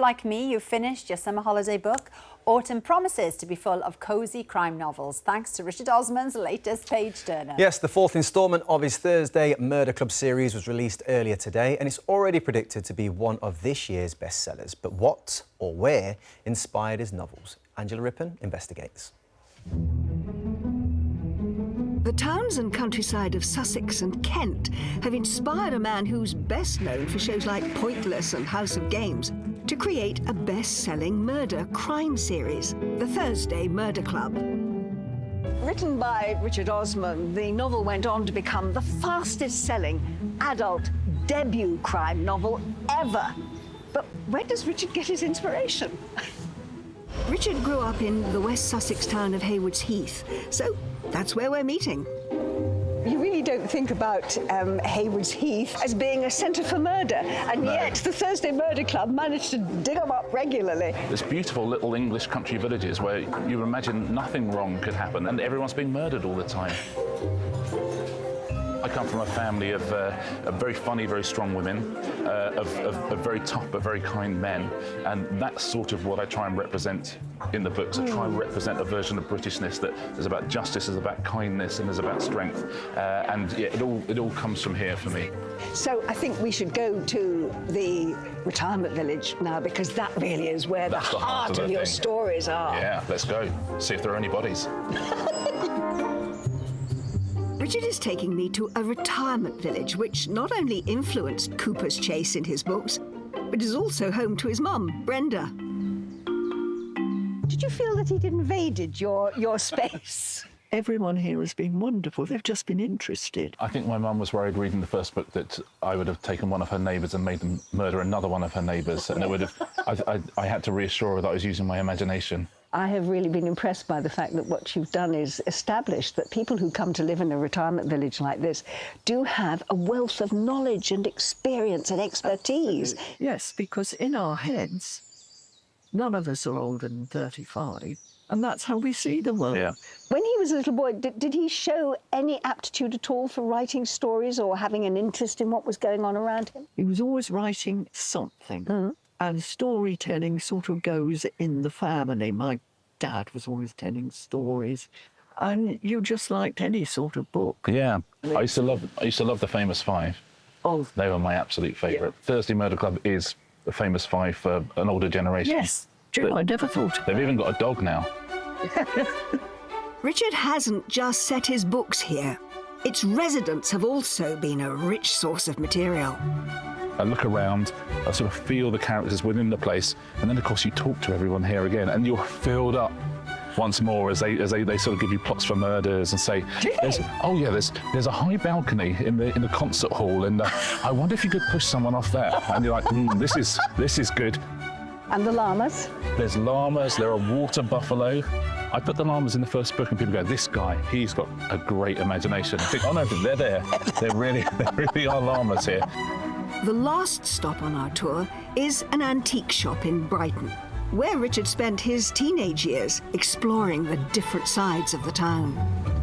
like me, you finished your summer holiday book. Autumn promises to be full of cosy crime novels, thanks to Richard Osman's latest page-turner. Yes, the fourth instalment of his Thursday Murder Club series was released earlier today, and it's already predicted to be one of this year's bestsellers. But what or where inspired his novels? Angela Rippon investigates. The towns and countryside of Sussex and Kent have inspired a man who's best known for shows like Pointless and House of Games to create a best-selling murder crime series, the Thursday Murder Club. Written by Richard Osman, the novel went on to become the fastest-selling adult debut crime novel ever. But where does Richard get his inspiration? Richard grew up in the West Sussex town of Haywards Heath, so that's where we're meeting. You really don't think about Haywards Heath as being a centre for murder, and yet the Thursday Murder Club managed to dig them up regularly. There's beautiful little English country villages where you imagine nothing wrong could happen and everyone's being murdered all the time. I come from a family of very funny, very strong women, of very tough but very kind men, and that's sort of what I try and represent in the books. I try and represent a version of Britishness that is about justice, is about kindness, and is about strength. And yeah, it all comes from here for me. So I think we should go to the retirement village now, because that really is where the heart of your stories are. Yeah, let's go. See if there are any bodies. Richard is taking me to a retirement village which not only influenced Cooper's Chase in his books, but is also home to his mum, Brenda. Did you feel that he'd invaded your space? Everyone here has been wonderful. They've just been interested. I think my mum was worried reading the first book that I would have taken one of her neighbours and made them murder another one of her neighbours, and it would have. I had to reassure her that I was using my imagination. I have really been impressed by the fact that what you've done is establish that people who come to live in a retirement village like this do have a wealth of knowledge and experience and expertise. Absolutely. Yes, because in our heads, none of us are older than 35, and that's how we see the world. Yeah. When he was a little boy, did he show any aptitude at all for writing stories or having an interest in what was going on around him? He was always writing something. Mm-hmm. And storytelling sort of goes in the family. My dad was always telling stories, and you just liked any sort of book. Yeah, I used to love the Famous Five. Oh, they were my absolute favourite. Yeah. Thursday Murder Club is the Famous Five for an older generation. Yes, true. I never thought. They've even got a dog now. Richard hasn't just set his books here. Its residents have also been a rich source of material. I look around, I sort of feel the characters within the place, and then of course you talk to everyone here again, and you're filled up once more as they sort of give you plots for murders and say, there's a high balcony in the concert hall, and I wonder if you could push someone off there. And you're like, this is good. And the llamas? There's llamas. There are water buffalo. I put the llamas in the first book, and people go, this guy, he's got a great imagination. I think, oh no, they're there. There really are llamas here. The last stop on our tour is an antique shop in Brighton, where Richard spent his teenage years exploring the different sides of the town.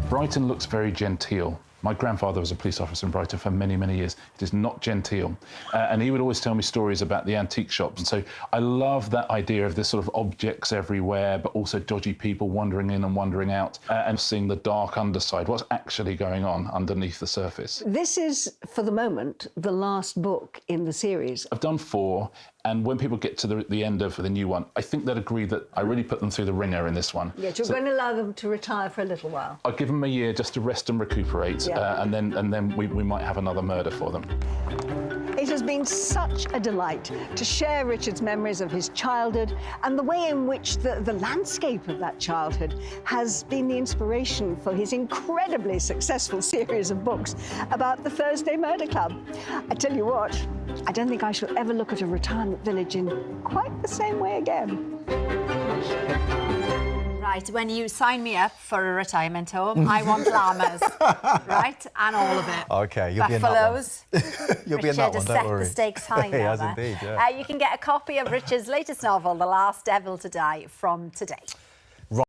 Brighton looks very genteel. My grandfather was a police officer in Brighton for many, many years. It is not genteel. And he would always tell me stories about the antique shops. And so I love that idea of this sort of objects everywhere, but also dodgy people wandering in and wandering out, and seeing the dark underside, what's actually going on underneath the surface. This is, for the moment, the last book in the series. I've done 4. And when people get to the end of the new one, I think they'll agree that I really put them through the ringer in this one. Yeah, you're going to allow them to retire for a little while. I'll give them a year just to rest and recuperate, yeah. And then we might have another murder for them. It has been such a delight to share Richard's memories of his childhood and the way in which the landscape of that childhood has been the inspiration for his incredibly successful series of books about the Thursday Murder Club. I tell you what, I don't think I shall ever look at a retirement village in quite the same way again. Right, when you sign me up for a retirement home, I want llamas, right? And all of it. OK, you'll Buffaloes. be in that one. You'll be in that one, don't worry. Richard has set the stakes high now. He has indeed, yeah. You can get a copy of Richard's latest novel, The Last Devil to Die, from today.